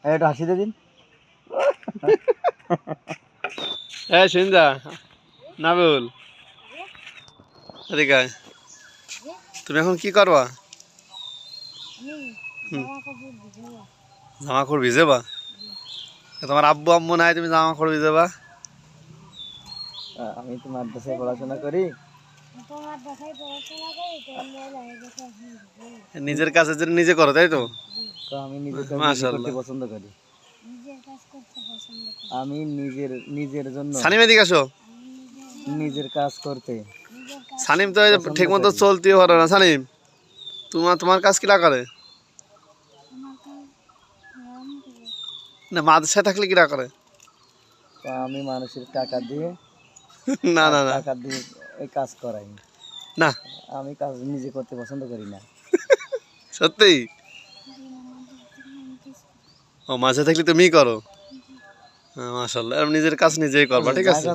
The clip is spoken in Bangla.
একটু হাসি দিয়ে দিন। হ্যাঁ শুনজা নাবুল এদিকে আয়। তুমি এখন কি করবা? জামা কাপড় ভিজেবা? তোমার আব্বু আম্মু নাই, তুমি জামা কাপড় ভিজেবা? আমি তো মাদ্রাসায় পড়াশোনা করি। নিজের কাজের জন্য নিজে করো তাই তো? তো আমি নিজের কাজ নিজে করতে মাশাআল্লাহ। পছন্দ করি। আমি নিজের জন্য সানিম এদিকে আসো। নিজের কাজ করতে সানিম তো পছন্দ ঠিক মতো করি। চলতেও পারে না। সানিম তোমার কাজ কিলা করে? না মাদ্রাসায় থাকলে কিরা করে? তো আমি মানুষের টাকা দিয়ে না না না টাকা দিয়ে এই কাজ করাই। না আমি কাজ নিজে করতে পছন্দ করি না। সত্যি? ও মাঝে থাকলে তুমি করো? মাশাআল্লাহ, নিজের কাজ নিজেই করবা, ঠিক আছে।